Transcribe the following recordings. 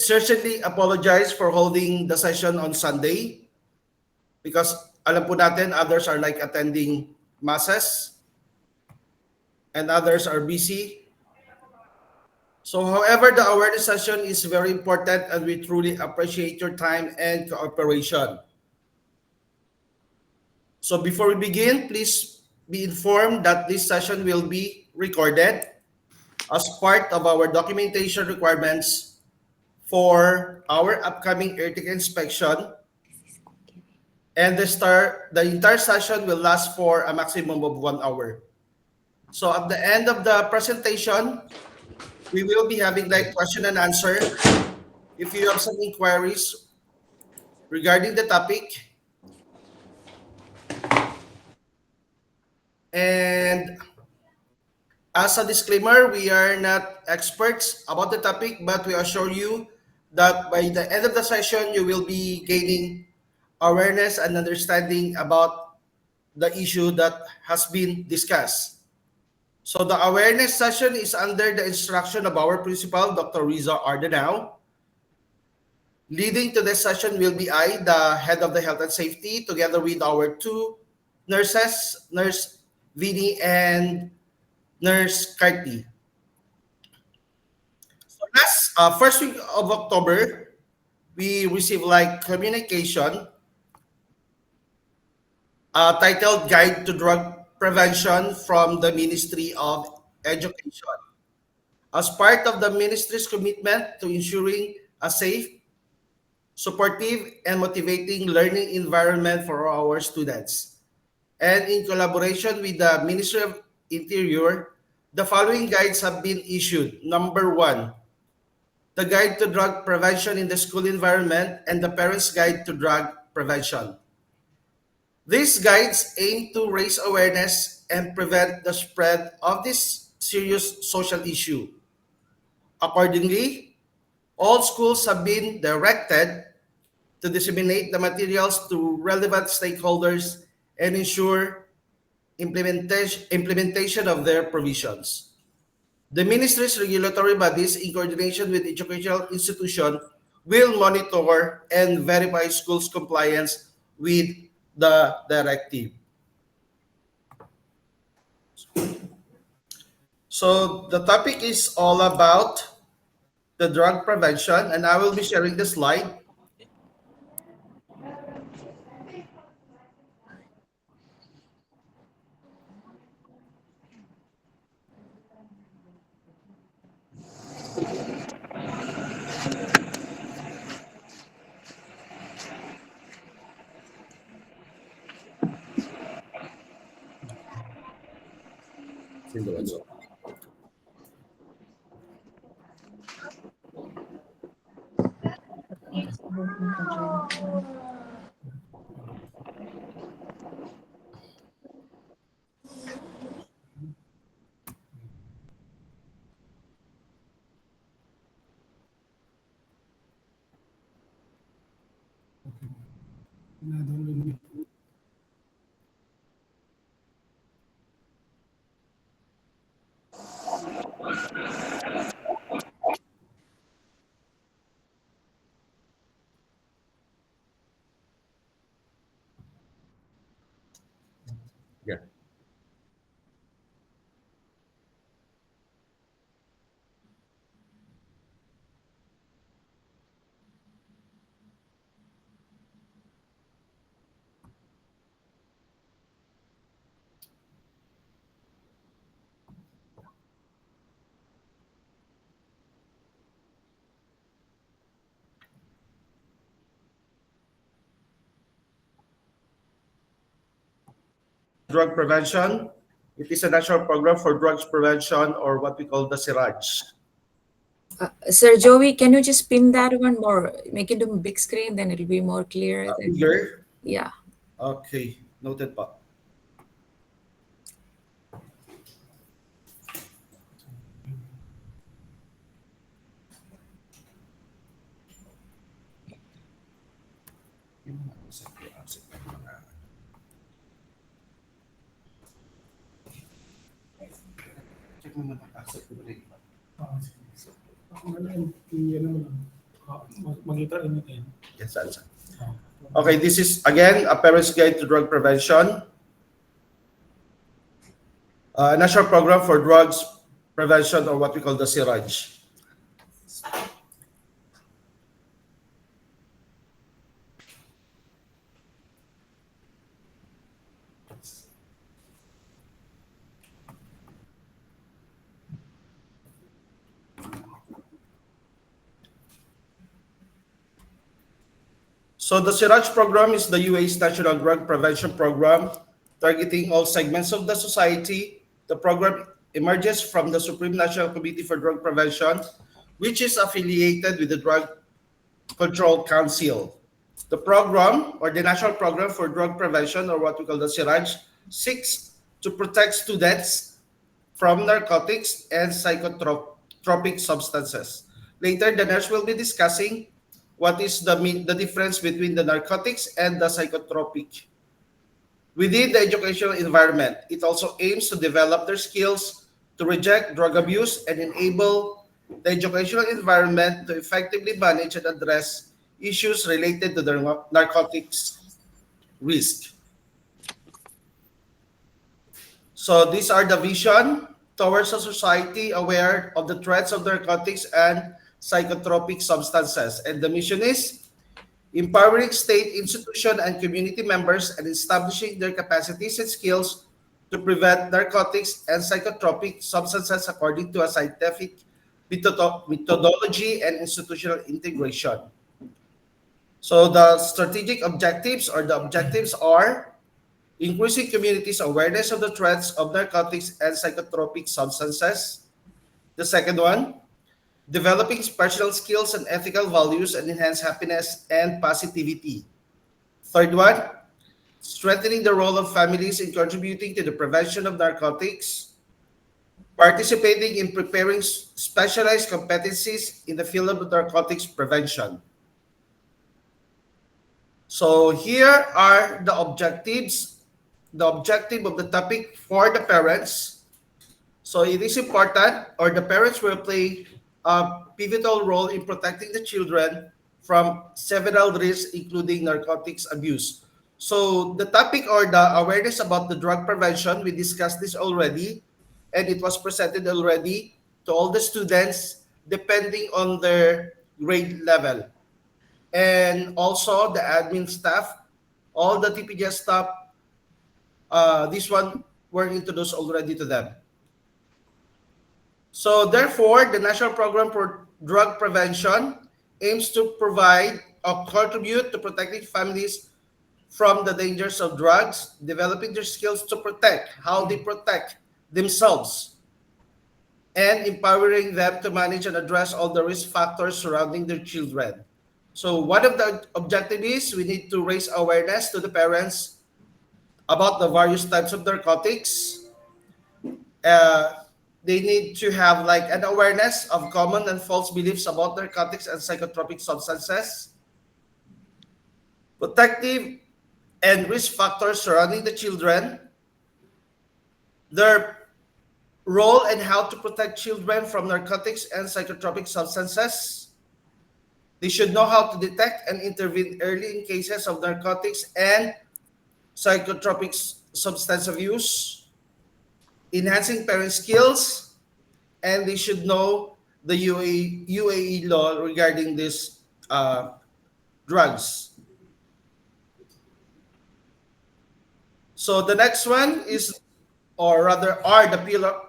certainly apologize for holding the session on Sunday because alam po natin others are like attending masses and others are busy. So however, the awareness session is very important and we truly appreciate your time and cooperation. So before we begin, please be informed that this session will be recorded as part of our documentation requirements for our upcoming airticket inspection. And the entire session will last for a maximum of 1 hour. So at the end of the presentation, we will be having like question and answer. If you have some inquiries regarding the topic, and as a disclaimer, we are not experts about the topic, but we assure you that by the end of the session, you will be gaining awareness and understanding about the issue that has been discussed. So the awareness session is under the instruction of our principal, Dr. Riza Ardenau. Leading to this session will be I, the head of the health and safety, together with our two nurses, Nurse Vinny and Nurse Carty. So last first week of October, we received like communication titled Guide to Drug Prevention from the Ministry of Education. As part of the ministry's commitment to ensuring a safe, supportive, and motivating learning environment for our students. And in collaboration with the Ministry of Interior, the following guides have been issued. Number 1, the Guide to Drug Prevention in the School Environment and the Parents' Guide to Drug Prevention. These guides aim to raise awareness and prevent the spread of this serious social issue. Accordingly, all schools have been directed to disseminate the materials to relevant stakeholders and ensure implementation of their provisions. The ministry's regulatory bodies, in coordination with educational institutions, will monitor and verify schools' compliance with the directive. So the topic is all about the drug prevention, and I will be sharing the slide. Yeah. Drug prevention. It is a national program for drugs prevention, or what we call the Siraj. Sir Joey, can you just pin that one more? Make it a big screen, then it'll be more clear. Bigger? Yeah. Okay, noted pa. Check mo muna. Accept ko rin. Yes, answer. Okay, this is again a parent's guide to drug prevention, a national program for drugs prevention, or what we call the Siraj. So the Siraj program is the UAE's national drug prevention program targeting all segments of the society. The program emerges from the Supreme National Committee for Drug Prevention, which is affiliated with the Drug Control Council. The program, or the National Program for Drug Prevention, or what we call the Siraj, seeks to protect students from narcotics and psychotropic substances. Later, the nurse will be discussing what is the difference between the narcotics and the psychotropic. Within the educational environment, it also aims to develop their skills to reject drug abuse and enable the educational environment to effectively manage and address issues related to their narcotics risk. So these are the vision towards a society aware of the threats of narcotics and psychotropic substances. And the mission is empowering state, institution, and community members and establishing their capacities and skills to prevent narcotics and psychotropic substances according to a scientific methodology and institutional integration. So the strategic objectives, or the objectives are increasing communities' awareness of the threats of narcotics and psychotropic substances. The second one, developing personal skills and ethical values and enhance happiness and positivity. Third one, strengthening the role of families in contributing to the prevention of narcotics, participating in preparing specialized competencies in the field of narcotics prevention. So here are the objectives, the objective of the topic for the parents. So it is important, or the parents will play a pivotal role in protecting the children from several risks, including narcotics abuse. So the topic, or the awareness about the drug prevention, we discussed this already, and it was presented already to all the students depending on their grade level. And also the admin staff, all the TPGS staff, this one were introduced already to them. So therefore, the National Program for Drug Prevention aims to provide or contribute to protecting families from the dangers of drugs, developing their skills to protect, how they protect themselves, and empowering them to manage and address all the risk factors surrounding their children. So one of the objective is we need to raise awareness to the parents about the various types of narcotics. Uh, they need to have like an awareness of common and false beliefs about narcotics and psychotropic substances, protective and risk factors surrounding the children, their role and how to protect children from narcotics and psychotropic substances. They should know how to detect and intervene early in cases of narcotics and psychotropic substance abuse, enhancing parent skills, and they should know the UAE law regarding these drugs. So the next one is, or rather, are the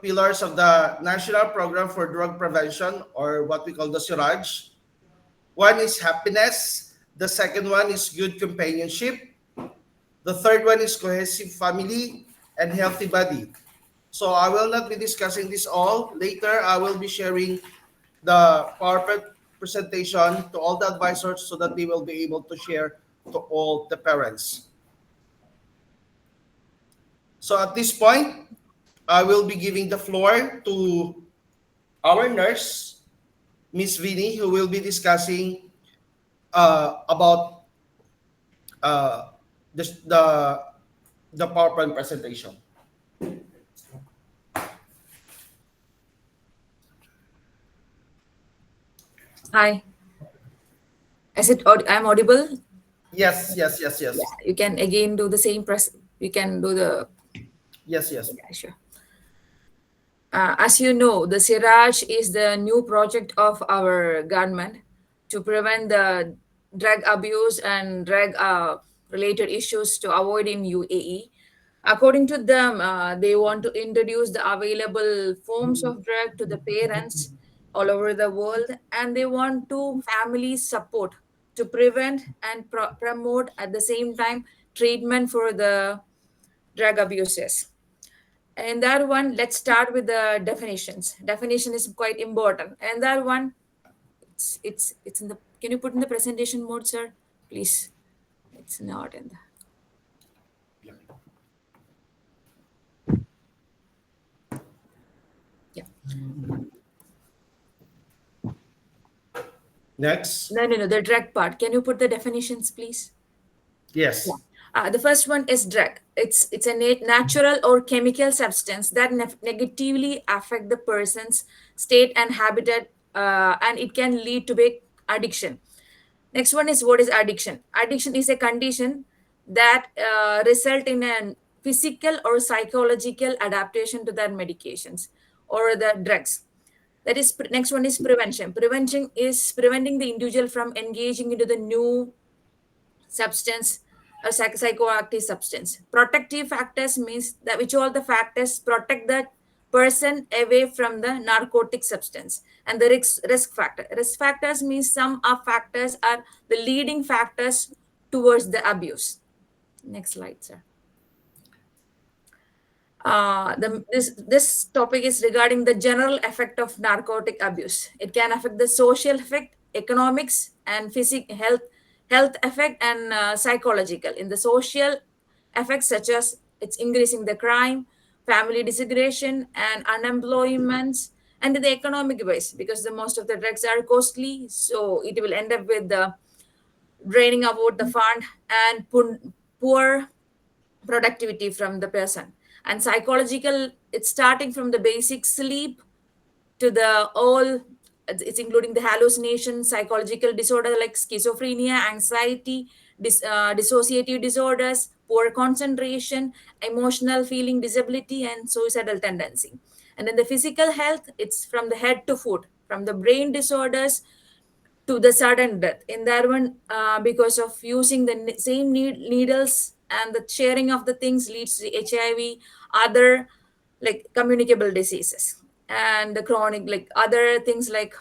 pillars of the National Program for Drug Prevention, or what we call the Siraj. One is happiness. The second one is good companionship. The third one is cohesive family and healthy body. So I will not be discussing this all. Later, I will be sharing the PowerPoint presentation to all the advisors so that they will be able to share to all the parents. So at this point, I will be giving the floor to our nurse, Miss Vinny, who will be discussing about uh, the the PowerPoint presentation. Hi. Is it? I'm audible. Yes, yes, yes, Yeah, yes. you can again do the same press. You can do the. Yes, yes. Yeah, sure. As you know, the Siraj is the new project of our government to prevent the drug abuse and drug related issues to avoid in UAE. According to them, they want to introduce the available forms of drug to the parents all over the world, and they want to family support to prevent and promote at the same time treatment for the drug abuses. And that one, let's start with the definitions. Definition is quite important. And that one, it's in the. Can you put in the presentation mode, sir? Please. It's not in the. Yeah. Next. No, no, no. The drug part. Can you put the definitions, please? Yeah. Yes. The first one is drug. It's a natural or chemical substance that negatively affect the person's state and habitat, and it can lead to big addiction. Next one is what is addiction? Addiction is a condition that result in a physical or psychological adaptation to their medications or the drugs. That is next one is prevention. Prevention is preventing the individual from engaging into the new substance or psychoactive substance. Protective factors means that which all the factors protect the person away from the narcotic substance. And the risk factors means some of factors are the leading factors towards the abuse. Next slide, sir. This topic is regarding the general effect of narcotic abuse. It can affect the social effect, economics, and physical health effect, and psychological. In the social effects, such as it's increasing the crime, family disintegration, and unemployment, and in the economic ways, because the most of the drugs are costly, so it will end up with the draining about the fund and poor productivity from the person. And psychological, it's starting from the basic sleep to the all, it's including the hallucination, psychological disorder like schizophrenia, anxiety, dissociative disorders, poor concentration, emotional feeling disability, and suicidal tendency. And in the physical health, it's from the head to foot, from the brain disorders to the sudden death. In that one, because of using the same needles, and the sharing of the things leads to HIV, other like communicable diseases, and the chronic like other things like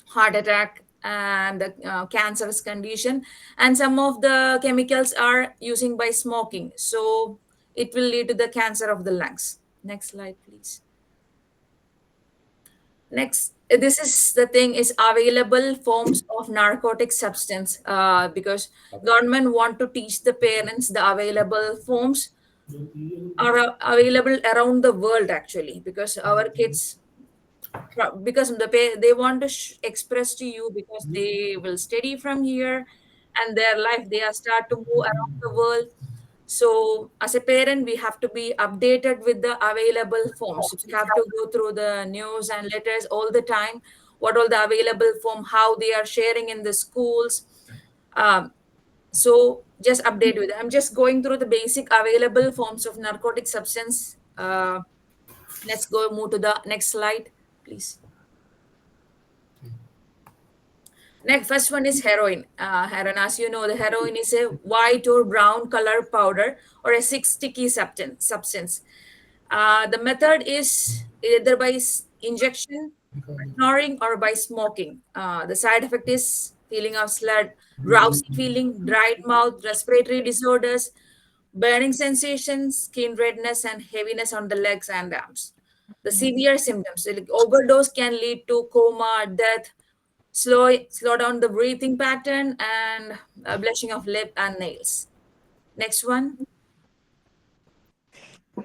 heart attack and the cancerous condition. And some of the chemicals are using by smoking, so it will lead to the cancer of the lungs. Next slide, please. Next, this is the thing is available forms of narcotic substance, because government want to teach the parents the available forms are available around the world actually, because our kids because they want to express to you, because they will study from here, and their life they are start to move around the world. So as a parent, we have to be updated with the available forms. We have to go through the news and letters all the time, what all the available form, how they are sharing in the schools. um, so just update with. I'm just going through the basic available forms of narcotic substance. Let's go move to the next slide, please. Next, first one is heroin. Heroin, as you know, the heroin is a white or brown color powder or a six sticky substance. The method is either by injection, snoring, or by smoking. The side effect is feeling of slur, drowsy feeling, dried mouth, respiratory disorders, burning sensation, skin redness, and heaviness on the legs and arms. The severe symptoms, like overdose, can lead to coma, death, slow down the breathing pattern, and blushing of lip and nails. Next one.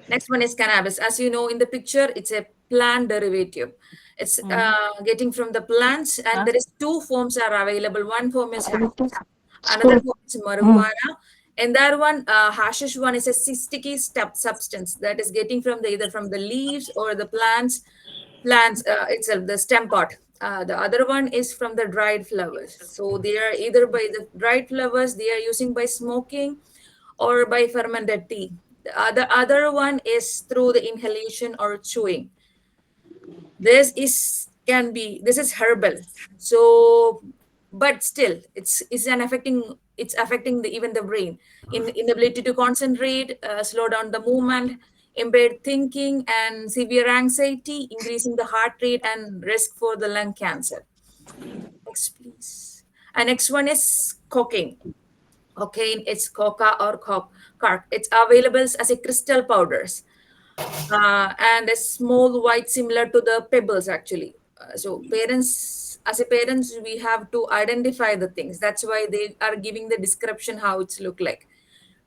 Next one is cannabis. As you know in the picture, it's a plant derivative. It's getting from the plants, and there is two forms are available. One form is hashish, another form is marijuana. And that one, hashish one is a sticky substance that is getting from the either from the leaves or the plants itself, the stem part. The other one is from the dried flowers. So they are either by the dried flowers they are using by smoking or by fermented tea. The other one is through the inhalation or chewing. This is herbal. So but still it's affecting even the brain, in inability to concentrate, slow down the movement, impaired thinking, and severe anxiety, increasing the heart rate and risk for the lung cancer. Next, please. And next one is cocaine. Cocaine, it's coca or carc. It's available as a crystal powders, and a small white similar to the pebbles actually. So parents, as a parents, we have to identify the things. That's why they are giving the description how it's look like.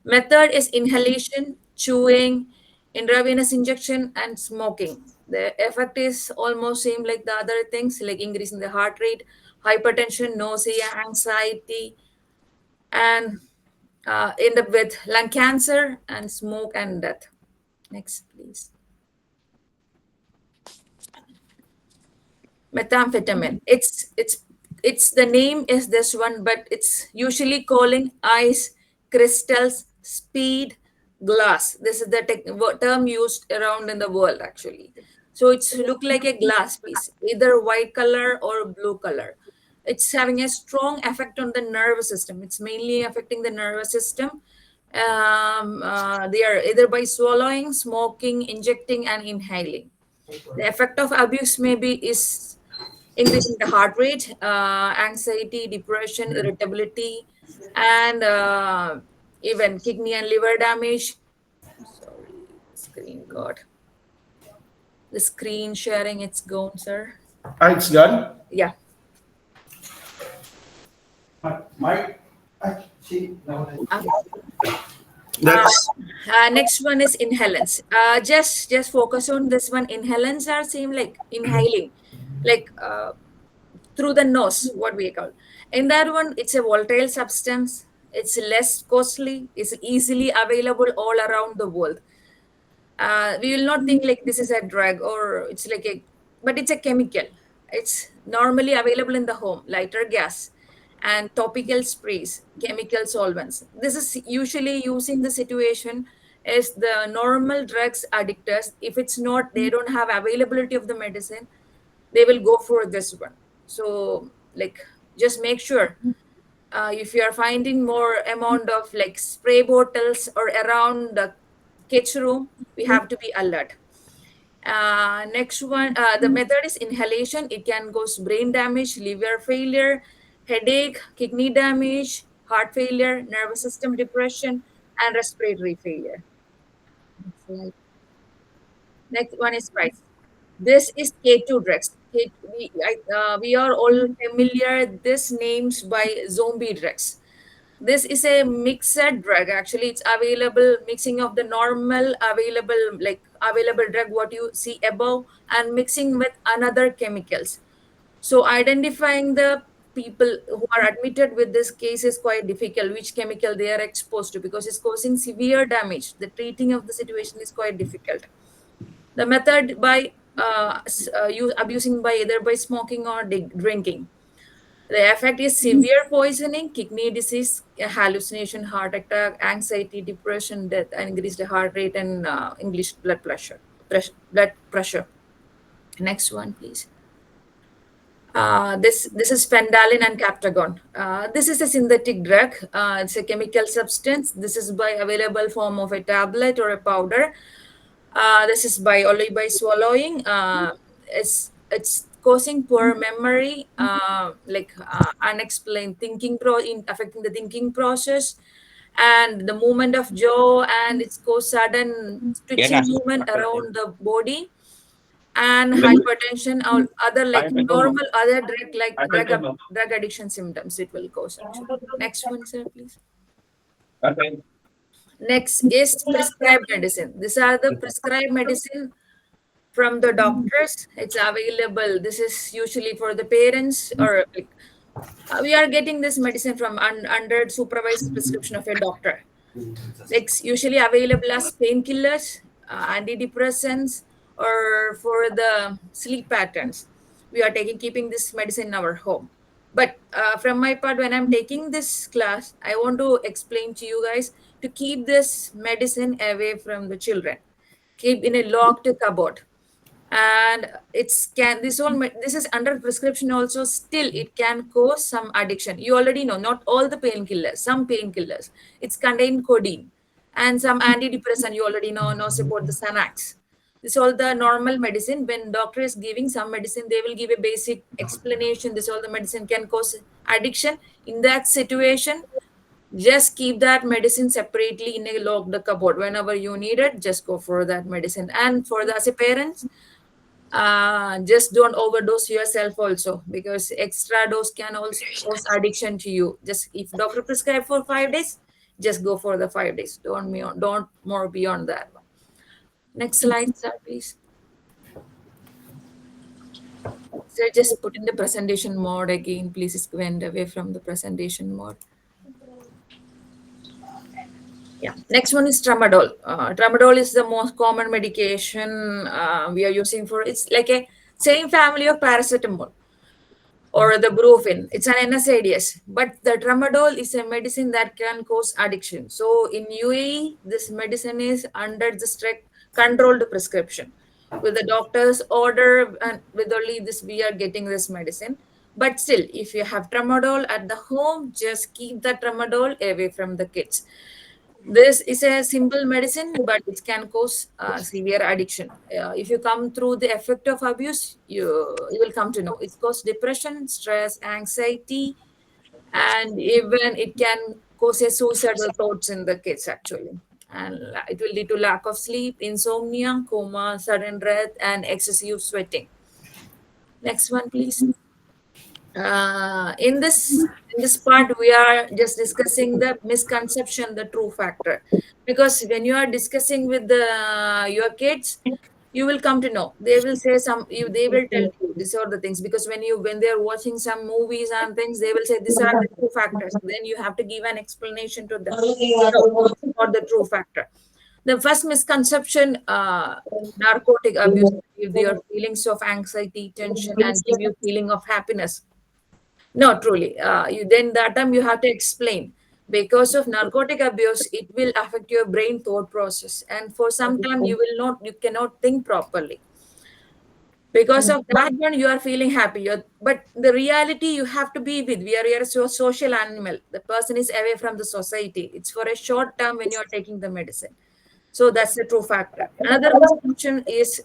Method is inhalation, chewing, intravenous injection, and smoking. The effect is almost same like the other things, like increasing the heart rate, hypertension, nausea, anxiety, and end up with lung cancer and smoke and death. Next, please. Methamphetamine. It's the name is this one, but it's usually calling ice, crystals, speed, glass. This is the term used around in the world actually. So it's look like a glass piece, either white color or blue color. It's having a strong effect on the nervous system. It's mainly affecting the nervous system. They are either by swallowing, smoking, injecting, and inhaling. The effect of abuse maybe is increasing the heart rate, anxiety, depression, irritability, and even kidney and liver damage. Sorry, screen got the screen sharing. It's gone, sir. Ah, it's gone. Yeah. Mike. Okay. Uh, Next. Next one is inhalants. Just focus on this one. Inhalants are same like inhaling, like through the nose, what we call. In that one, it's a volatile substance. It's less costly. It's easily available all around the world. We will not think like this is a drug or it's like a, but it's a chemical. It's normally available in the home, lighter gas and topical sprays, chemical solvents. This is usually used in the situation as the normal drugs addictors. If it's not, they don't have availability of the medicine, they will go for this one. So like just make sure, if you are finding more amount of like spray bottles or around the kids room, we have to be alert. Next one, the method is inhalation. It can cause brain damage, liver failure, headache, kidney damage, heart failure, nervous system depression, and respiratory failure. Next slide. Next one is price. This is K2 drugs. We are all familiar this names by zombie drugs. This is a mixed drug. Actually, it's available mixing of the normal available drug what you see above and mixing with another chemicals. So identifying the people who are admitted with this case is quite difficult, which chemical they are exposed to, because it's causing severe damage. The treating of the situation is quite difficult. The method by you abusing by either by smoking or drinking. The effect is severe poisoning, kidney disease, hallucination, heart attack, anxiety, depression, death, and increased heart rate and English blood pressure. Blood pressure. Next one, please. This is phendaline and captagon. This is a synthetic drug. It's a chemical substance. This is by available form of a tablet or a powder. This is by only by swallowing. It's causing poor memory, unexplained thinking in affecting the thinking process, and the movement of jaw, and it's cause sudden twitching movement around the body, and hypertension or other like normal other drug addiction symptoms it will cause actually. Next one, sir, please. Next is prescribed medicine. These are the prescribed medicine from the doctors. It's available. This is usually for the parents or like, we are getting this medicine from under supervised prescription of a doctor. It's usually available as painkillers, antidepressants, or for the sleep patterns. we are taking keeping this medicine in our home. But from my part, when I'm taking this class, I want to explain to you guys to keep this medicine away from the children, keep in a locked cupboard. And it's can this all this is under prescription also, still it can cause some addiction. You already know, not all the painkillers, some painkillers, it's contain codeine. And some antidepressant, you already knows about the Xanax. This all the normal medicine. When doctor is giving some medicine, they will give a basic explanation, this all the medicine can cause addiction. In that situation, just keep that medicine separately in a locked cupboard. Whenever you need it, just go for that medicine. And for the as a parents, just don't overdose yourself also, because extra dose can also cause addiction to you. Just if doctor prescribe for 5 days, just go for the 5 days. Don't more beyond that one. Next slide, sir, please. So just put in the presentation mode again, please. It's went away from the presentation mode. Yeah. Next one is tramadol. Tramadol is the most common medication we are using for. It's like a same family of paracetamol or the brufen. It's an NSAIDs, but the tramadol is a medicine that can cause addiction. So in UAE, this medicine is under the strict controlled prescription. With the doctor's order and with only this, we are getting this medicine. But still, if you have tramadol at the home, just keep the tramadol away from the kids. This is a simple medicine, but it can cause severe addiction. If you come through the effect of abuse, you will come to know it causes depression, stress, anxiety, and even it can cause a suicidal thoughts in the kids actually. And it will lead to lack of sleep, insomnia, coma, sudden death, and excessive sweating. Next one, please. In this part, we are just discussing the misconception, the true factor. Because when you are discussing with your kids, you will come to know. They will say they will tell you these are the things. Because when they are watching some movies and things, they will say these are the true factors. Then you have to give an explanation to them. No, it's not the true factor. The first misconception, narcotic abuse give your feelings of anxiety, tension, and give you feeling of happiness. No, truly. Then that time you have to explain. Because of narcotic abuse, it will affect your brain thought process, and for some time you cannot think properly. Because of that one, you are feeling happy. But the reality you have to be with. We are a social animal. The person is away from the society. It's for a short term when you are taking the medicine. So that's the true factor. Another misconception is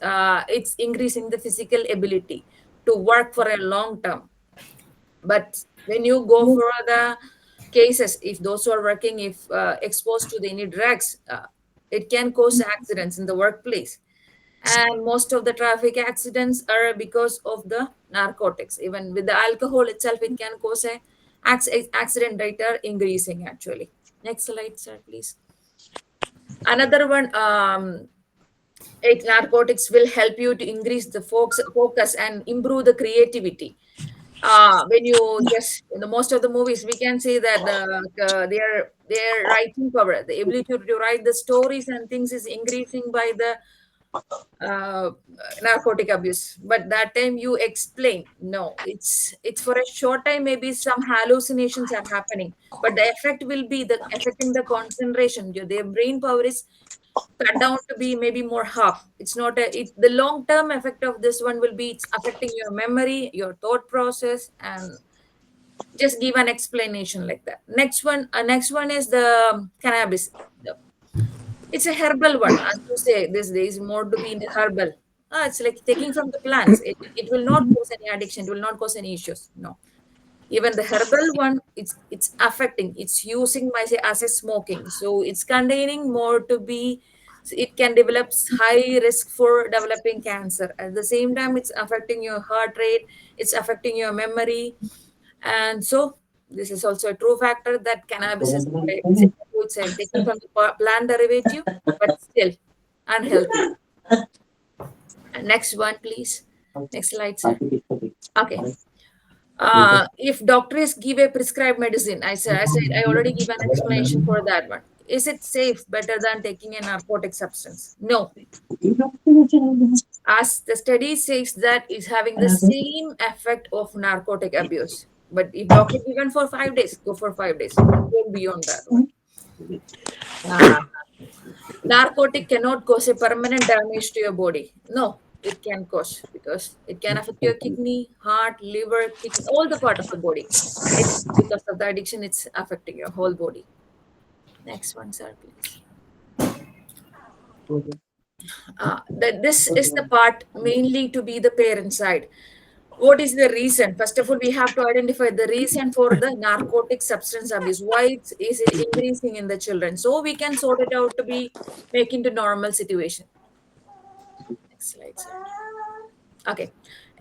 it's increasing the physical ability to work for a long term. But when you go for the cases, if those who are working, if exposed to any drugs, it can cause accidents in the workplace. And most of the traffic accidents are because of the narcotics. Even with the alcohol itself, it can cause a accident rate are increasing actually. Next slide, sir, please. Another one, narcotics will help you to increase the focus and improve the creativity. When you just in the most of the movies, we can see that their writing power, the ability to write the stories and things is increasing by the uh, narcotic abuse. But that time you explain, no, it's for a short time, maybe some hallucinations are happening, but the effect will be the affecting the concentration. Their brain power is cut down to be maybe more half. It's not the long term effect of this one will be it's affecting your memory, your thought process, and just give an explanation like that. Next one is the cannabis. It's a herbal one, as you say. This there is more to be in the herbal. It's like taking from the plants. It will not cause any addiction. It will not cause any issues. No, even the herbal one, it's affecting. It's using my say as a smoking. So it's containing more to be. It can develop high risk for developing cancer. At the same time, it's affecting your heart rate. It's affecting your memory, and so this is also a true factor that cannabis is it's a taken from the plant derivative, but still unhealthy. And next one, please. Next slide, sir. Okay. If doctors give a prescribed medicine, I said, I already give an explanation for that one. Is it safe, better than taking a narcotic substance? No. as the study says that is having the same effect of narcotic abuse. But if doctor given for 5 days, go for 5 days. Don't go beyond that one. Ah, narcotic cannot cause a permanent damage to your body. No, it can cause because it can affect your kidney, heart, liver, kidney, all the part of the body. It's because of the addiction, it's affecting your whole body. Next one, sir, please. This is the part mainly to be the parent side. What is the reason? First of all, we have to identify the reason for the narcotic substance abuse. Why is it increasing in the children? So we can sort it out to be make into normal situation. Next slide, sir. Okay.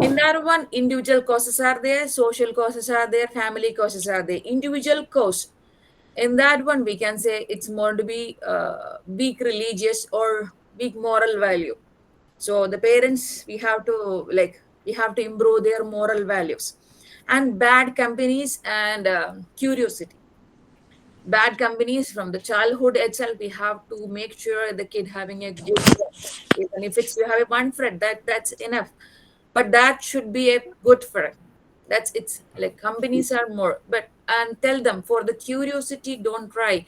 In that one, individual causes are there, social causes are there, family causes are there. Individual cause. In that one, we can say it's more to be weak religious or weak moral value. So the parents, we have to improve their moral values, and bad companies and curiosity. Bad companies from the childhood itself, we have to make sure the kid having a good friends. Even if it's you have a one friend, that's enough. But that should be a good friend. That's it's like companies are more, but and tell them for the curiosity, don't try.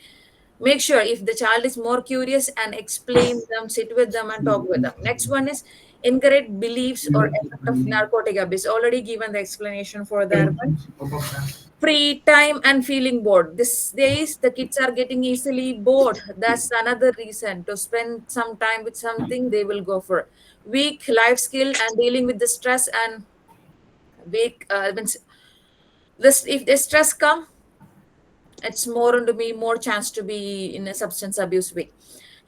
Make sure if the child is more curious and explain them, sit with them and talk with them. Next one is incorrect beliefs or effect of narcotic abuse. Already given the explanation for that one. Free time and feeling bored. These days, the kids are getting easily bored. That's another reason to spend some time with something they will go for. Weak life skill and dealing with the stress and weak. Means this if the stress come, it's more to be more chance to be in a substance abuse way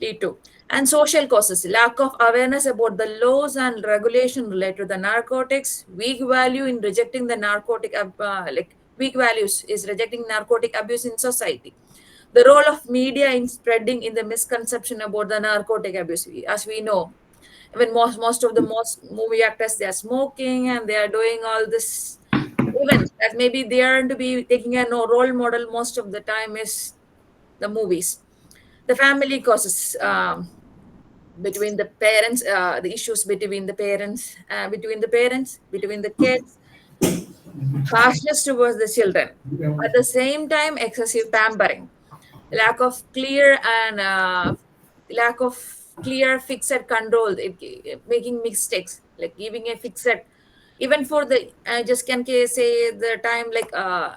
lead to. And social causes, lack of awareness about the laws and regulation related to the narcotics, weak value in rejecting the weak values is rejecting narcotic abuse in society. The role of media in spreading in the misconception about the narcotic abuse. As we know, even most of the most movie actors, they are smoking and they are doing all this. Even that maybe they are to be taking a no role model most of the time is the movies. The family causes between the parents, the issues between the parents, between the kids, harshness towards the children. At the same time, excessive pampering, lack of clear and lack of clear fixed control, making mistakes, like giving a fixed. Even for the I just can say the time like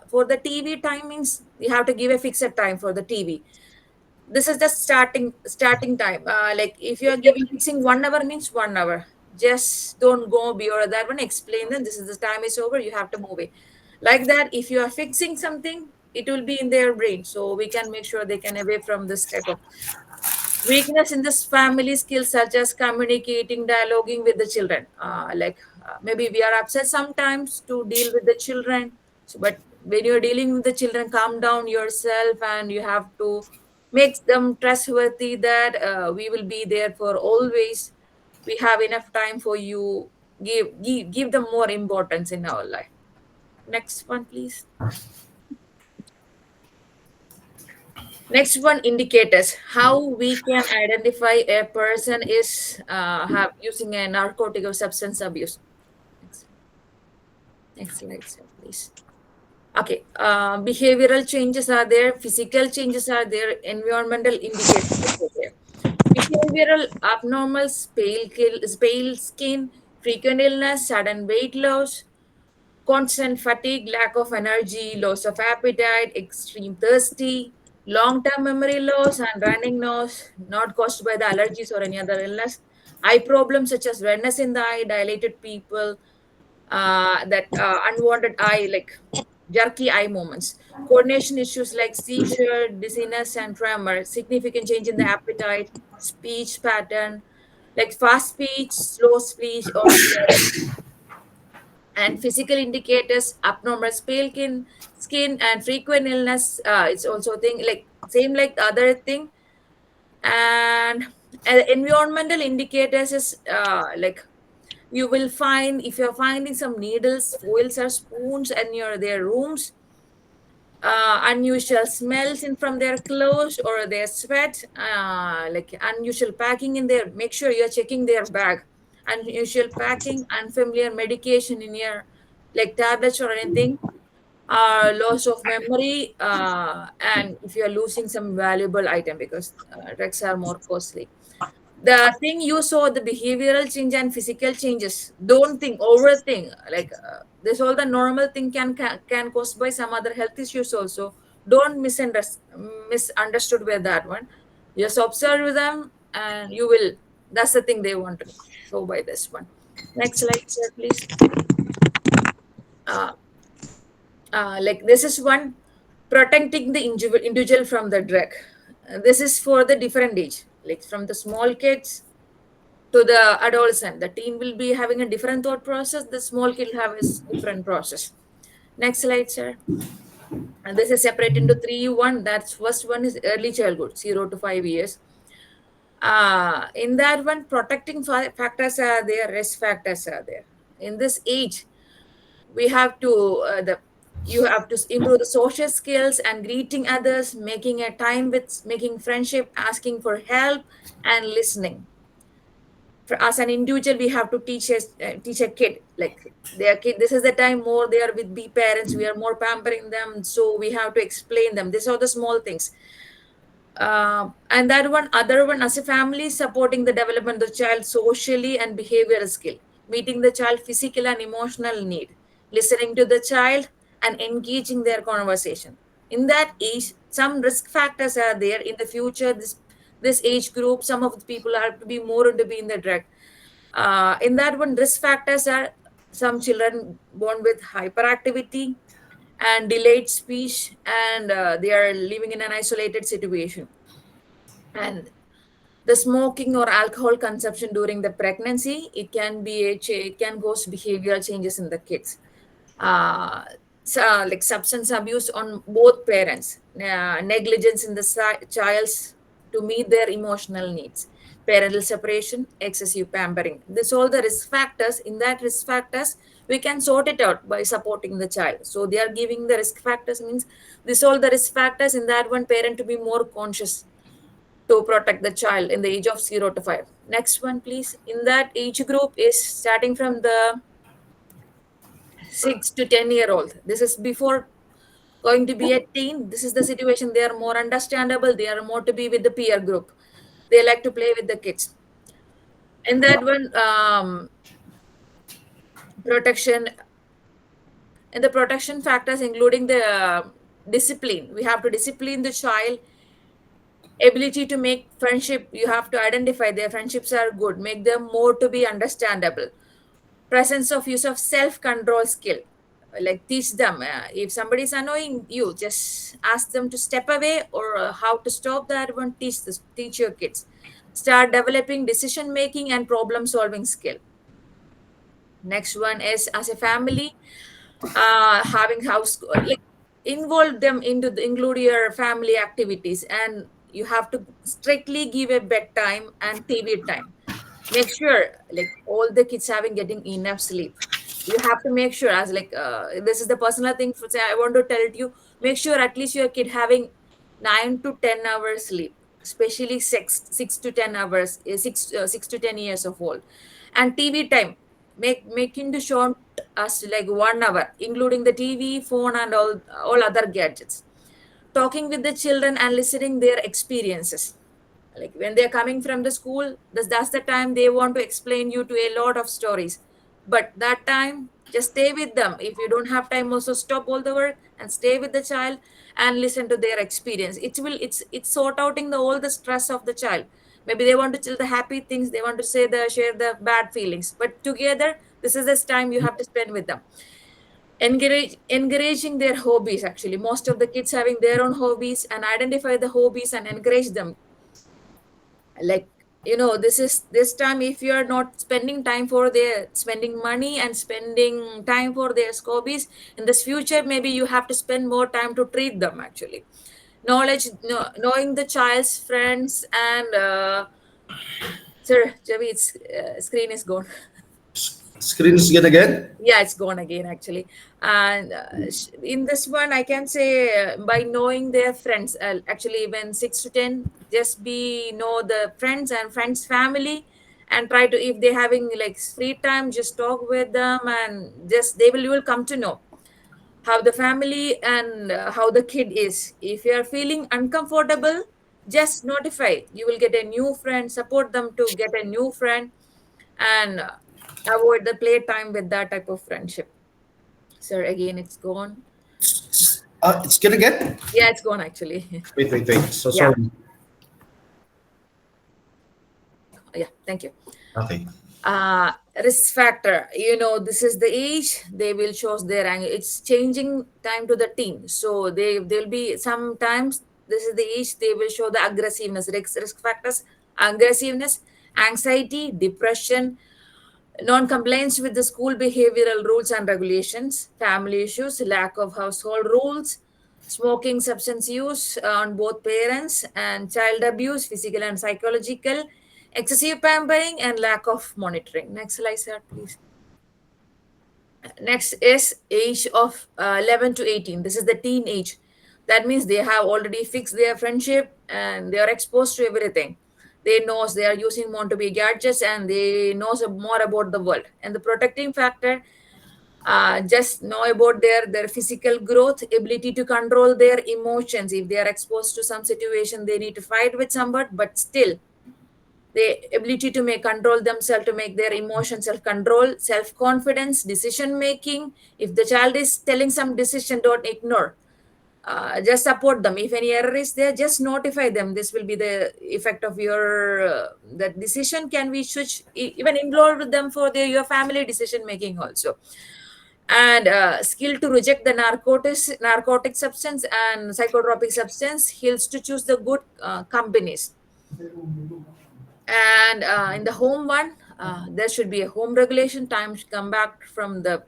for the TV timings, you have to give a fixed time for the TV. This is the starting time, like if you are giving fixing 1 hour means 1 hour, just don't go beyond that one. Explain them this is the time is over, you have to move it like that. If you are fixing something, it will be in their brain, so we can make sure they can away from this type of weakness in this family skills such as communicating, dialoguing with the children. Maybe we are upset sometimes to deal with the children. So, but when you're dealing with the children, calm down yourself and you have to make them trustworthy that we will be there for always. We have enough time for you. Give them more importance in our life. Next one, please. Next one, indicators. How we can identify a person is have using a narcotic or substance abuse. Next, next slide, sir, please. Okay, behavioral changes are there, physical changes are there, environmental indicators are there. Behavioral abnormals, pale skin, frequent illness, sudden weight loss, constant fatigue, lack of energy, loss of appetite, extreme thirsty, long-term memory loss, and running nose, not caused by the allergies or any other illness. Eye problems such as redness in the eye, dilated pupil, that unwanted eye, like jerky eye movements. Coordination issues like seizure, dizziness, and tremor. Significant change in the appetite, speech pattern, like fast speech, slow speech, or and physical indicators abnormal skin and frequent illness, it's also thing like same like the other thing. And environmental indicators is like you will find if you're finding some needles, foils or spoons in their rooms, unusual smells in from their clothes or their sweat, like unusual packing in there, make sure you're checking their bag. unusual packing, unfamiliar medication in your like tablets or anything, loss of memory, and if you are losing some valuable item because drugs are more costly. The thing you saw, the behavioral change and physical changes, don't think, overthink. Like this, all the normal thing can caused by some other health issues also. Don't misunderstood with that one. Just observe them, and you will. That's the thing they want to show by this one. Next slide, sir, please. Uh, like this is one, protecting the individual from the drug. This is for the different age, like from the small kids to the adolescent. The teen will be having a different thought process. The small kid have a different process. Next slide, sir. And this is separate into three. One, that's first one is early childhood, 0 to 5 years. In that one, protecting factors are there, risk factors are there. In this age, we have to the you have to improve the social skills and greeting others, making a time with making friendship, asking for help, and listening. For as an individual, we have to teach a kid, like their kid, this is the time more they are with the parents, we are more pampering them, so we have to explain them, these are the small things. And that one other one, as a family, supporting the development of the child socially and behavioral skill, meeting the child physical and emotional need, listening to the child and engaging their conversation. In that age, some risk factors are there in the future. This age group, some of the people are to be more to be in the drug. In that one, risk factors are some children born with hyperactivity and delayed speech, and they are living in an isolated situation. And the smoking or alcohol consumption during the pregnancy, it can be it can cause behavioral changes in the kids. uh, like substance abuse on both parents, negligence in the child's to meet their emotional needs, parental separation, excessive pampering, this all the risk factors. In that risk factors, we can sort it out by supporting the child. So they are giving the risk factors, means this all the risk factors. In that one, parent to be more conscious to protect the child in the age of 0 to 5. Next one, please. In that age group is starting from the 6 to 10-year old. This is before going to be a teen. This is the situation. They are more understandable. They are more to be with the peer group. They like to play with the kids. In that one, protection and the protection factors, including the discipline. We have to discipline the child, ability to make friendship. You have to identify their friendships are good, make them more to be understandable, presence of use of self control skill, like teach them, if somebody is annoying you, just ask them to step away, or how to stop that one, teach your kids. Start developing decision making and problem solving skill. Next one is, as a family, having house, like involve them into include your family activities, and you have to strictly give a bedtime and TV time. Make sure like all the kids having getting enough sleep. You have to make sure, as like this is the personal thing for say, I want to tell you, make sure at least your kid having 9 to 10 hours sleep, especially 6 to 10 hours, 6 to 10 years of old. And TV time, making the short as like 1 hour, including the TV, phone, and all other gadgets. Talking with the children and listening their experiences, like when they're coming from the school, that's the time they want to explain you to a lot of stories. But that time, just stay with them. If you don't have time, also stop all the work and stay with the child and listen to their experience. It's sort outing the all the stress of the child. Maybe they want to tell the happy things, they want to say the share the bad feelings, but together, this is this time you have to spend with them. Encouraging their hobbies. Actually, most of the kids having their own hobbies, and identify the hobbies and encourage them. Like, this time, if you are not spending time for their spending money and spending time for their hobbies, in this future maybe you have to spend more time to treat them. Actually, knowing the child's friends, and sir Javid's screen is gone. Screen is good again. Yeah, it's gone again, actually. And in this one, I can say, by knowing their friends, actually when 6 to 10, just be know the friends and friends family, and try to, if they're having like free time, just talk with them, and just they will, you will come to know how the family and how the kid is. If you are feeling uncomfortable, just notify, you will get a new friend, support them to get a new friend, and avoid the playtime with that type of friendship. Sir, again, it's gone. It's good again. Yeah, it's gone actually. Wait, wait, wait. So Yeah, sorry. yeah, thank you. Okay. Risk factor, this is the age they will show their anger. It's changing time to the teen, so they'll be sometimes, this is the age they will show the aggressiveness. Risk factors: aggressiveness, anxiety, depression, non-compliance with the school behavioral rules and regulations, family issues, lack of household rules, smoking, substance use on both parents, and child abuse, physical and psychological, excessive pampering, and lack of monitoring. Next slide, sir, please. Next is age of 11 to 18. This is the teen age. That means they have already fixed their friendship and they are exposed to everything. They knows they are using more to be gadgets, and they knows more about the world. And the protecting factor, just know about their physical growth, ability to control their emotions. If they are exposed to some situation, they need to fight with somebody, but still the ability to make control themselves, to make their emotion self control, self confidence, decision making. If the child is telling some decision, don't ignore, just support them. If any error is there, just notify them. This will be the effect of your that decision can be switched, even involve them for your family decision making also. And skill to reject the narcotic substance and psychotropic substance, skills to choose the good companies. And in the home one, there should be a home regulation, time to come back from the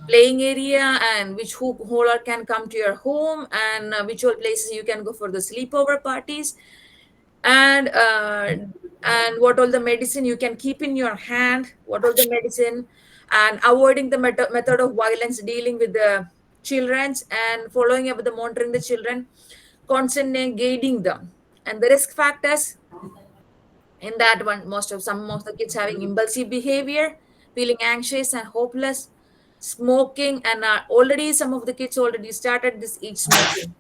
playing area, and which who all can come to your home, and which all places you can go for the sleepover parties, and what all the medicine you can keep in your hand, what all the medicine, and avoiding the method of violence dealing with the childrens, and following up with the monitoring the children, constantly guiding them. And the risk factors, in that one, some of the kids having impulsive behavior, feeling anxious and hopeless, smoking, and already some of the kids already started this age smoking,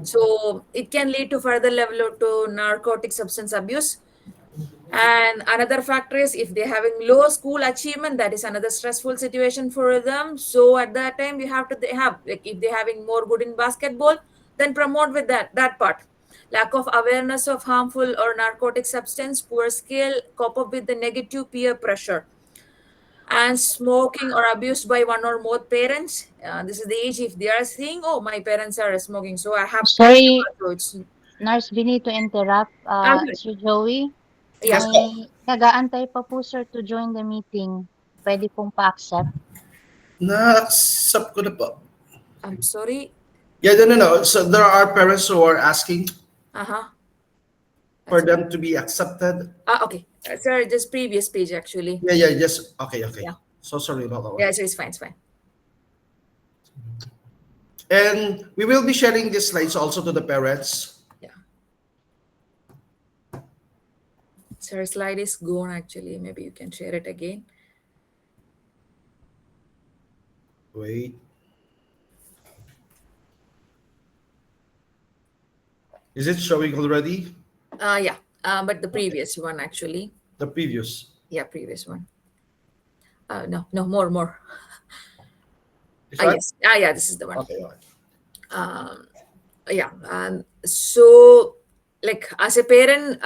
so it can lead to further level of to narcotic substance abuse. And another factor is if they're having low school achievement, that is another stressful situation for them. So at that time, you have to they have, like, if they're having more good in basketball, then promote with that part. Lack of awareness of harmful or narcotic substance, poor skill, cope up with the negative peer pressure, and smoking or abused by one or more parents. This is the age if they are seeing, oh, my parents are smoking, so I should Sorry, also. It's Nurse Vinny, to interrupt. okay. Sir Joey, Yeah, Yes may po. nag-aantay pa po sir to join the meeting. Pwede pong pa-accept. Na-accept ko na po. I'm sorry. Yeah, no, no, no. So there are parents who are asking Uh-huh. for That's them to be accepted. okay. Sir, just previous page actually. Yeah, yeah, just okay, okay. Yeah. So sorry about that one. Yeah, so it's fine, it's fine. And we will be sharing these slides also to the parents. Yeah. Sir, slide is gone actually. Maybe you can share it again. Wait. Is it showing already? Yeah. But the Okay. previous one actually. The previous. Yeah, previous one. No, no, more. This one? Yes. Yeah, this is the one. Okay, okay. Um, yeah. So, like as a parent,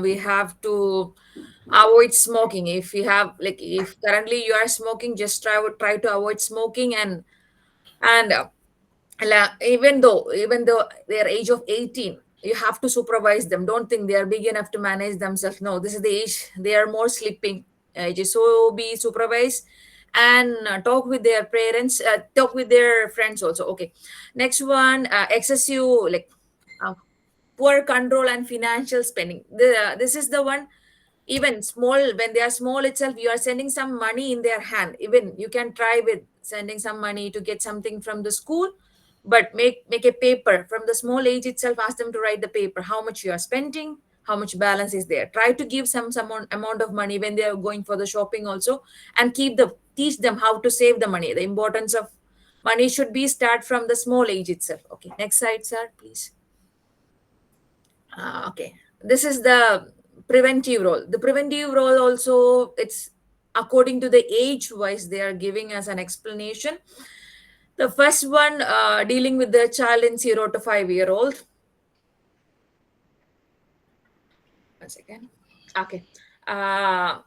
we have to avoid smoking. If you have, like, if currently you are smoking, just try to avoid smoking, and even though they're age of 18, you have to supervise them. Don't think they are big enough to manage themselves. No, this is the age they are more sleeping age, so be supervised, and talk with their parents, talk with their friends also. Okay, next one, excessive, like, uh, poor control and financial spending. This is the one. Even small, when they are small itself, you are sending some money in their hand. Even you can try with sending some money to get something from the school, but make a paper from the small age itself. Ask them to write the paper, how much you are spending, how much balance is there. Try to give some amount of money when they are going for the shopping also, and teach them how to save the money. The importance of money should be start from the small age itself. Okay, next slide, sir, please. Okay, this is the preventive role. The preventive role also, it's according to the age wise they are giving as an explanation. The first one, dealing with the child in 0 to 5 year old. One second. Okay. Uh,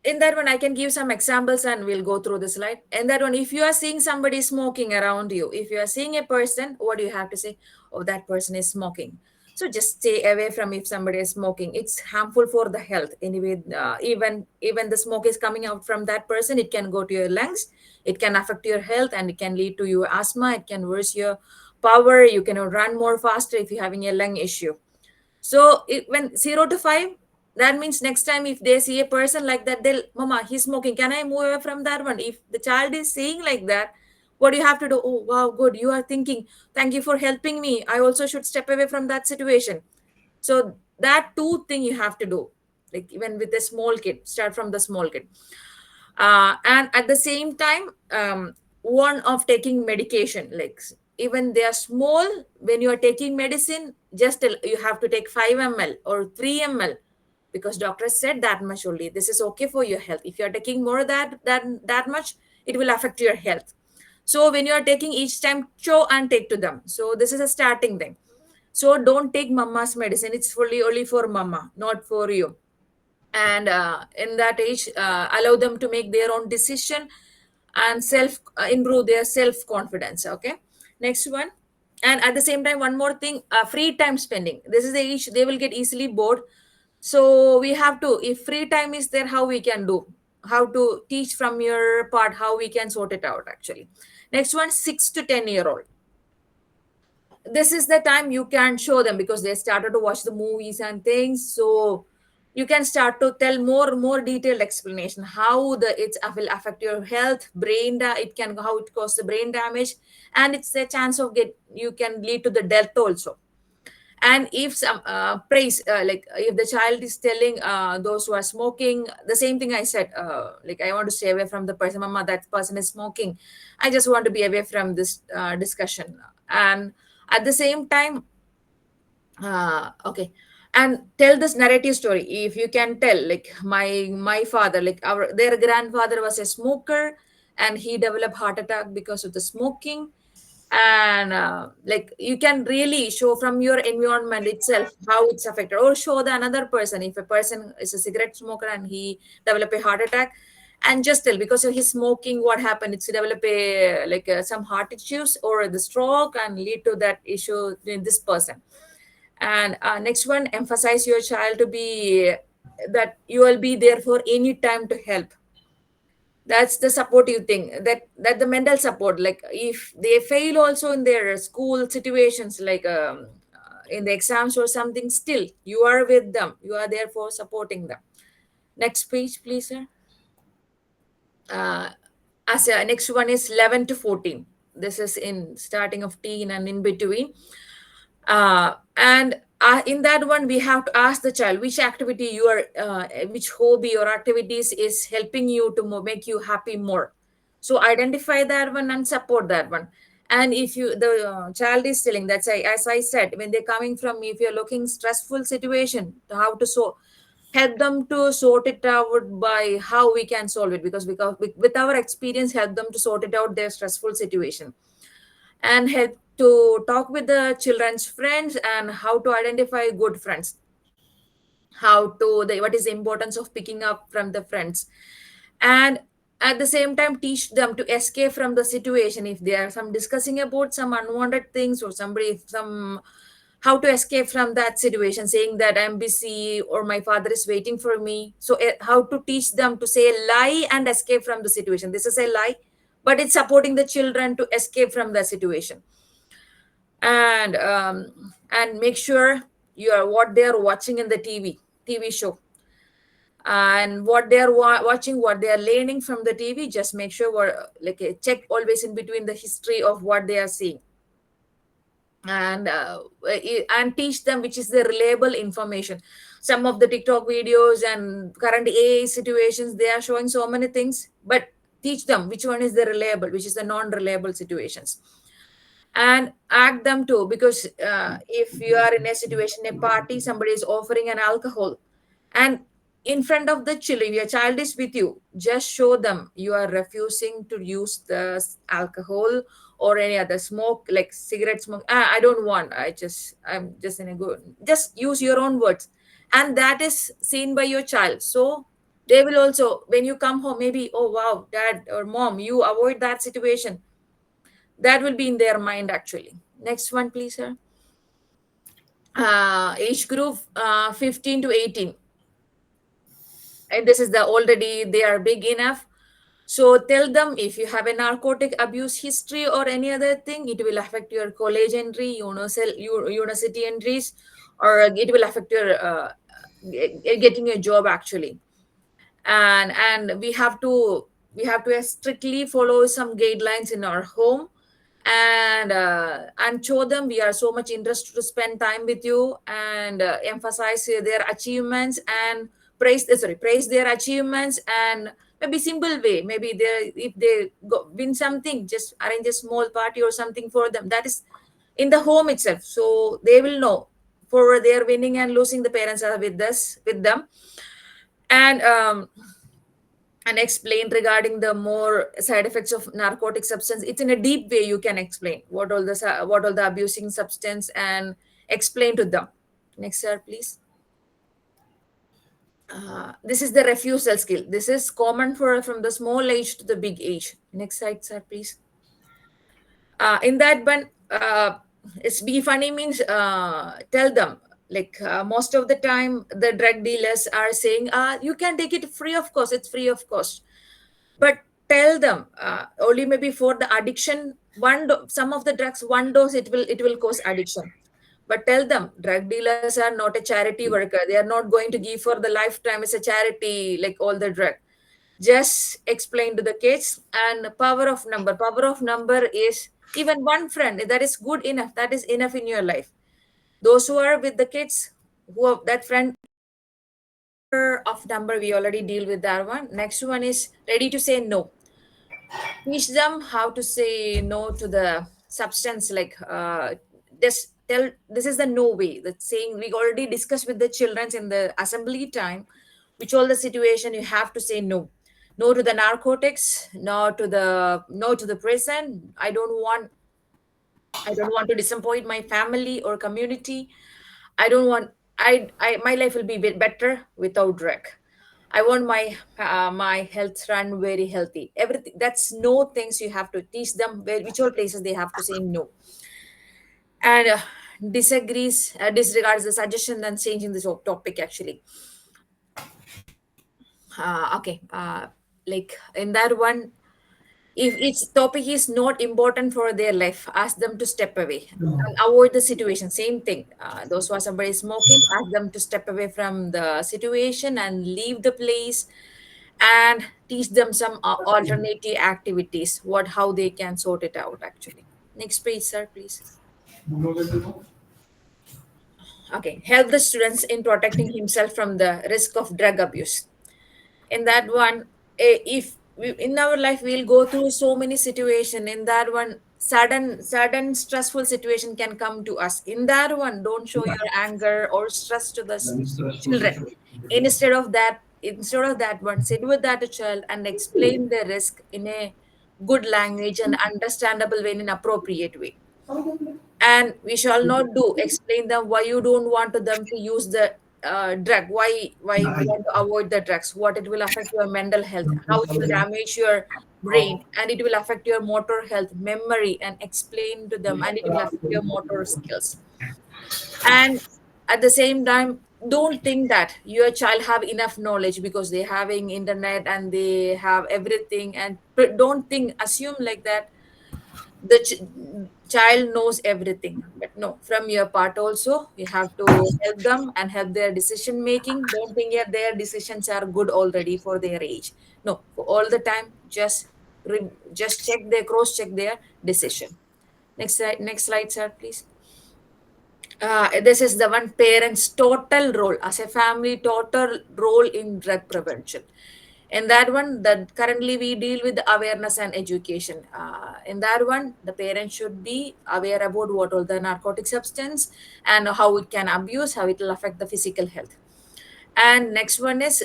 in that one, I can give some examples and we'll go through the slide. In that one, if you are seeing somebody smoking around you, if you are seeing a person, what do you have to say? Oh, that person is smoking. So just stay away from if somebody is smoking. It's harmful for the health. Anyway, even the smoke is coming out from that person, it can go to your lungs. It can affect your health and it can lead to your asthma. It can worse your power. You can run more faster if you're having a lung issue. So when 0 to 5, that means next time if they see a person like that, they'll, Mama, he's smoking. Can I move away from that one? If the child is saying like that, what do you have to do? Oh, wow, good. You are thinking, thank you for helping me. I also should step away from that situation. So that two thing you have to do. Like even with a small kid, start from the small kid. And at the same time, one of taking medication, like even they are small, when you are taking medicine, just you have to take 5 ml or 3 ml, because doctor said that much only. This is okay for your health. If you are taking more that much, it will affect your health. So when you are taking each time, show and take to them. So this is a starting thing. So don't take mama's medicine. It's fully only for mama, not for you. And in that age, allow them to make their own decision and self improve their self confidence. Okay, next one. And at the same time, one more thing, free time spending. This is the age they will get easily bored. So we have to, if free time is there, how we can do, how to teach from your part, how we can sort it out actually. Next one, 6 to 10 year old. This is the time you can show them, because they started to watch the movies and things. So you can start to tell more detailed explanation how the it will affect your health, it can, how it causes the brain damage, and it's a chance of get, you can lead to the death also. And if some praise, like if the child is telling those who are smoking the same thing I said, like I want to stay away from the person, mama, that person is smoking, I just want to be away from this discussion. And at the same time, okay, and tell this narrative story. If you can tell, like my father, like their grandfather was a smoker and he developed heart attack because of the smoking. And like you can really show from your environment itself how it's affected, or show the another person, if a person is a cigarette smoker and he develop a heart attack, and just tell because of his smoking what happened, it's develop a like some heart issues or the stroke and lead to that issue in this person. And next one, emphasize your child to be that you will be there for any time to help. That's the supportive thing, that the mental support, like if they fail also in their school situations, like in the exams or something, still you are with them, you are there for supporting them. Next page please, sir. uh, Next one is 11 to 14. This is in starting of teen and in between. And in that one we have to ask the child which activity you are which hobby or activities is helping you to make you happy more. So identify that one and support that one. And if you the child is telling, that's as I said, when they're coming from, if you're looking stressful situation, how to help them to sort it out by how we can solve it, because with our experience help them to sort it out their stressful situation. And help to talk with the children's friends and how to identify good friends, how to what is the importance of picking up from the friends. And at the same time teach them to escape from the situation, if they are some discussing about some unwanted things or somebody some, how to escape from that situation, saying that I'm busy or my father is waiting for me. So how to teach them to say a lie and escape from the situation. This is a lie, but it's supporting the children to escape from the situation. And make sure you are what they are watching in the TV show, and what they are watching, what they are learning from the TV. Just make sure check always in between the history of what they are seeing. and teach them which is the reliable information. Some of the TikTok videos and current AI situations, they are showing so many things, but teach them which one is the reliable, which is the non-reliable situations. And act them too, because if you are in a situation, a party, somebody is offering an alcohol, and in front of the children, your child is with you, just show them you are refusing to use the alcohol or any other smoke, like cigarette smoke. I don't want, I'm just in a good, just use your own words, and that is seen by your child. So they will also, when you come home, maybe, oh wow, dad or mom, you avoid that situation. That will be in their mind actually. Next one, please, sir. Age group 15 to 18. And this is the already they are big enough. So tell them, if you have a narcotic abuse history or any other thing, it will affect your college entry, university entries, or it will affect your getting a job actually. And we have to strictly follow some guidelines in our home, and show them we are so much interested to spend time with you, and emphasize their achievements, and praise their achievements. And maybe simple way, maybe they, if they win something, just arrange a small party or something for them, that is in the home itself, so they will know for their winning and losing, the parents are with them. And um, and explain regarding the more side effects of narcotic substance. It's in a deep way, you can explain what all the abusing substance, and explain to them. Next, sir, please. This is the refusal skill. This is common for from the small age to the big age. Next slide, sir, please. In that one, it's be funny means, tell them, like, most of the time the drug dealers are saying, you can take it free of cost, it's free of cost. But tell them, only maybe for the addiction, some of the drugs, one dose, it will cause addiction. But tell them, drug dealers are not a charity worker, they are not going to give for the lifetime, it's a charity like all the drug. Just explain to the kids. And power of number is, even one friend, that is good enough, that is enough in your life. Those who are with the kids, who have that friend, of number, we already deal with that one. Next one is ready to say no. Teach them how to say no to the substance, like, this tell, this is the no way, that saying we already discussed with the children in the assembly time, which all the situation you have to say no. No to the narcotics, no to the prison. I don't want to disappoint my family or community. I don't want, my life will be bit better without drug. I want my health run very healthy. Everything, that's no things you have to teach them, where which all places they have to say no. And disregards the suggestion and changing the topic actually. Okay, like in that one, if its topic is not important for their life, ask them to step away and avoid the situation. Same thing, those who are somebody smoking, ask them to step away from the situation and leave the place, and teach them some alternative activities, what how they can sort it out actually. Next page, sir, please. Okay, help the students in protecting himself from the risk of drug abuse. In that one, if we, in our life we'll go through so many situation, in that one, sudden stressful situation can come to us. In that one, don't show your anger or stress to the children. Instead of that one, sit with that child and explain the risk in a good language and understandable way, in an appropriate way. And we shall not do explain them why you don't want them to use the drug, why you want to avoid the drugs, what it will affect your mental health, how it will damage your brain, and it will affect your motor health, memory, and explain to them, and it will affect your motor skills. And at the same time, don't think that your child have enough knowledge because they having internet and they have everything, and don't think, assume like that the child knows everything. But no, from your part also you have to help them and help their decision making. Don't think that their decisions are good already for their age. No, for all the time, just check their cross check their decision. Next slide, sir, please. This is the one parents' total role as a family, total role in drug prevention. In that one, that currently we deal with awareness and education. In that one, the parents should be aware about what all the narcotic substance and how it can abuse, how it will affect the physical health. And next one is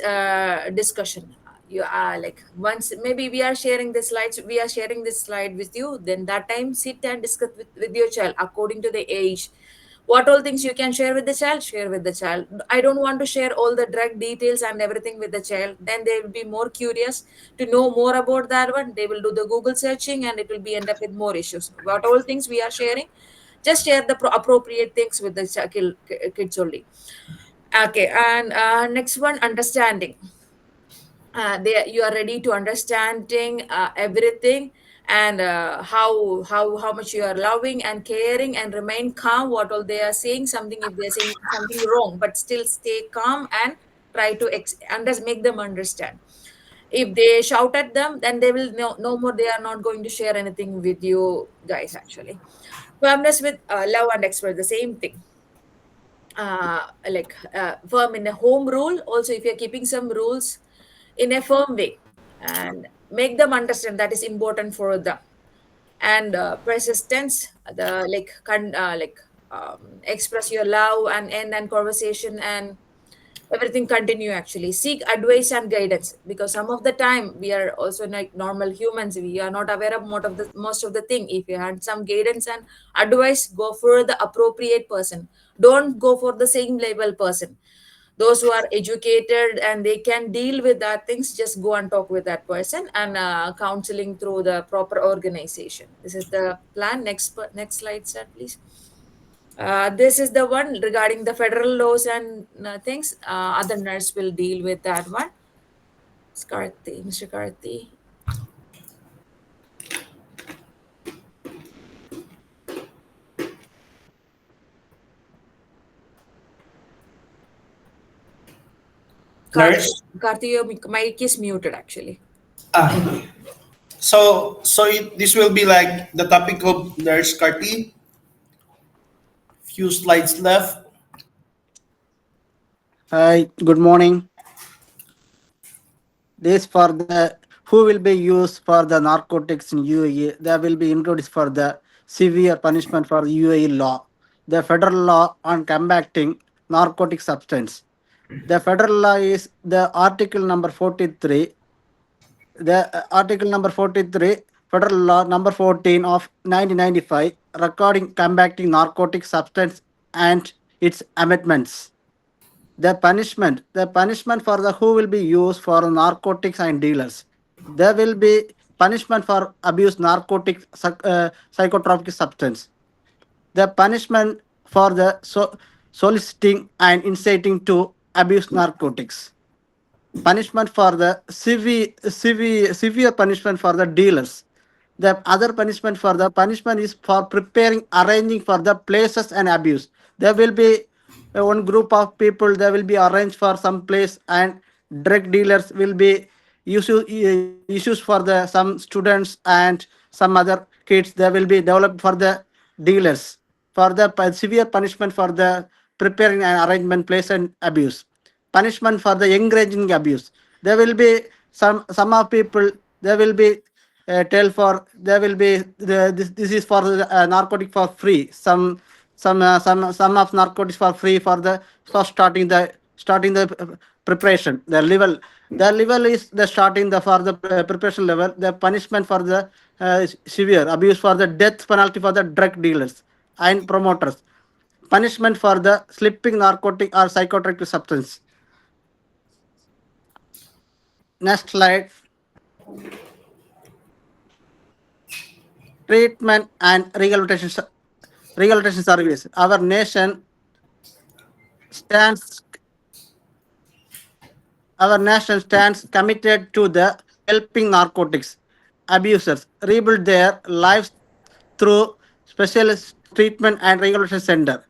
discussion. You are like, once maybe we are sharing the slides, we are sharing this slide with you, then that time sit and discuss with your child according to the age. What all things you can share with the child, share with the child. I don't want to share all the drug details and everything with the child, then they will be more curious to know more about that one. They will do the Google searching and it will be end up with more issues. What all things we are sharing, just share the appropriate things with the kids only. Okay, and next one, understanding. They, you are ready to understanding everything, and how much you are loving and caring, and remain calm. What all they are saying, something if they are saying something wrong, but still stay calm and try to make them understand. If they shout at them, then they will know no more. They are not going to share anything with you guys. Actually, firmness with love and express the same thing. Firm in a home rule also, if you're keeping some rules in a firm way, and make them understand that is important for them. And persistence, the express your love and end and conversation, and everything continue. Actually seek advice and guidance, because some of the time we are also like normal humans, we are not aware of most of the thing. If you had some guidance and advice, go for the appropriate person, don't go for the same level person. Those who are educated and they can deal with that things, just go and talk with that person, and counseling through the proper organization. This is the plan. Next slide, sir, please. This is the one regarding the federal laws and things. Other nurse will deal with that one. Mr. Karthi. Karthi, Nurse. Karthi, your mic is muted actually. Ah, this will be like the topic of Nurse Carty. Few slides left. Hi, good morning. This for the who will be used for the narcotics in UAE. There will be introduced for the severe punishment for UAE law, the federal law on combating narcotic substance. The federal law is the article number 43. The article number 43, federal law number 14 of 1995, regarding combating narcotic substance and its amendments. The punishment for the who will be used for narcotics and dealers. There will be punishment for abuse narcotic psychotropic substance. The punishment for the soliciting and inciting to abuse narcotics. Punishment for the severe punishment for the dealers. The other punishment for the punishment is for preparing, arranging for the places and abuse. There will be one group of people. There will be arranged for some place, and drug dealers will be issues for the some students and some other kids. There will be developed for the dealers for the severe punishment for the preparing and arrangement place and abuse. Punishment for the encouraging abuse. There will be some of people. There will be tell for there will be this is for the narcotic for free. Some of narcotics for free for the for starting the preparation. The level is the starting the for the preparation level. The punishment for the severe abuse for the death penalty for the drug dealers and promoters. Punishment for the slipping narcotic or psychotropic substance. Next slide. Treatment and rehabilitation service. Stands our nation stands committed to the helping narcotics abusers rebuild their lives through specialist treatment and rehabilitation center.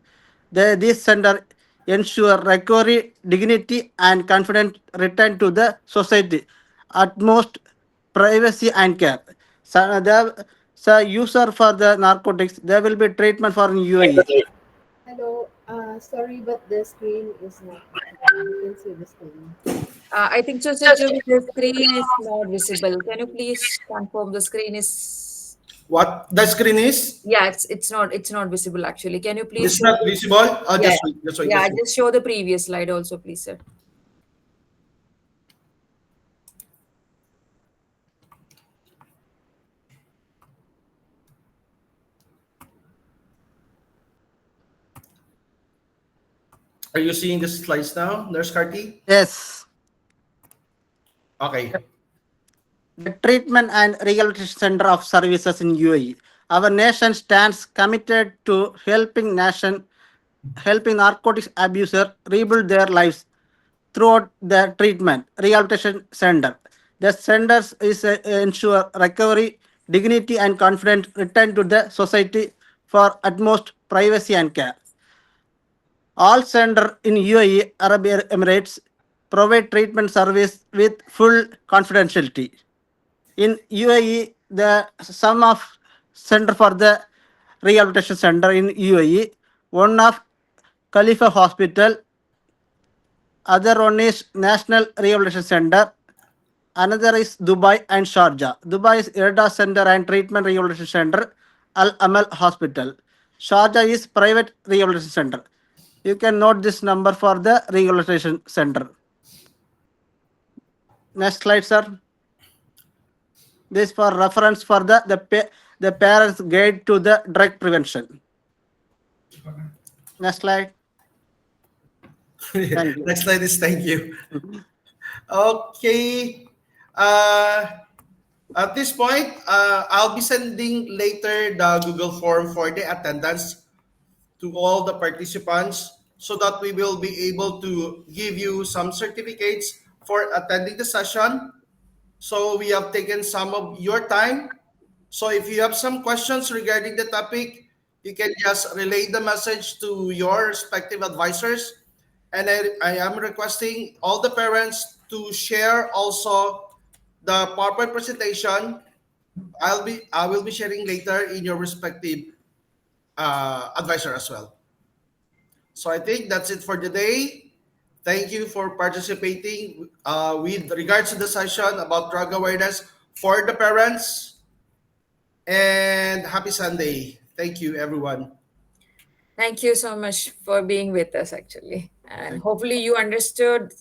This center ensure recovery, dignity, and confident return to the society, utmost privacy and care. So user for the narcotics, there will be treatment for in UAE. Sorry, but the screen is not. We can see the screen. I think so, Saju, the screen is not visible. Can you please confirm the screen is? What the screen is? Yeah, it's not visible actually. Can you please It's show? not visible. Oh, Yeah, just wait, just wait, yeah. just wait. Just show the previous slide also, please, sir. Are you seeing the slides now, Nurse Carty? Yes. Okay. The Treatment and Rehabilitation Center of Services in UAE. Our nation stands committed to helping narcotics abusers rebuild their lives throughout the treatment rehabilitation center. The centers is ensure recovery, dignity, and confident return to the society for utmost privacy and care. All centers in UAE Arab Emirates provide treatment service with full confidentiality. In UAE, the sum of center for the rehabilitation center in UAE, one of Khalifa Hospital, other one is National Rehabilitation Center, another is Dubai and Sharjah. Dubai is Irada Center and Treatment Rehabilitation Center, Al Amal Hospital. Sharjah is Private Rehabilitation Center. You can note this number for the rehabilitation center. Next slide, sir. This for reference for the parents' guide to the drug prevention. Next slide. Thank you. Next slide is thank you. Okay. Uh, at this point, I'll be sending later the Google form for the attendance to all the participants so that we will be able to give you some certificates for attending the session. So we have taken some of your time. So if you have some questions regarding the topic, you can just relay the message to your respective advisors. And I am requesting all the parents to share also the PowerPoint presentation. I will be sharing later in your respective advisor as well. So I think that's it for today. Thank you for participating with regards to the session about drug awareness for the parents. And happy Sunday. Thank you, everyone. Thank you so much for being with us, actually, and hopefully you understood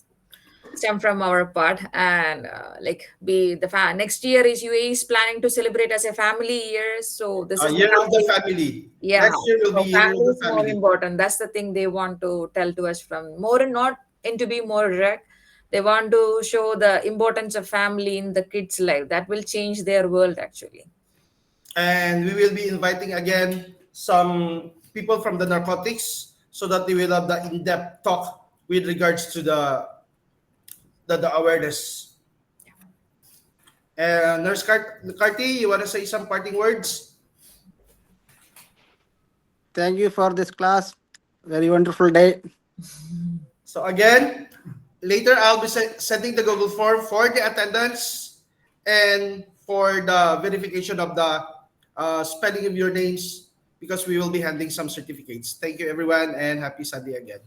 some from our part. And like be the next year is UAE is planning to celebrate as a family year, so this is the Year of the time. family. Yeah, Next year will be so Year of family the is more family. important. That's the thing they want to tell to us from more and not into be more direct. They want to show the importance of family in the kids' life. That will change their world actually. And we will be inviting again some people from the narcotics so that they will have the in-depth talk with regards to the awareness. Nurse Carty, you want to say some parting words? Thank you for this class. Very wonderful day. So again, later I'll be sending the Google form for the attendance and for the verification of the spelling of your names because we will be handing some certificates. Thank you, everyone, and happy Sunday again.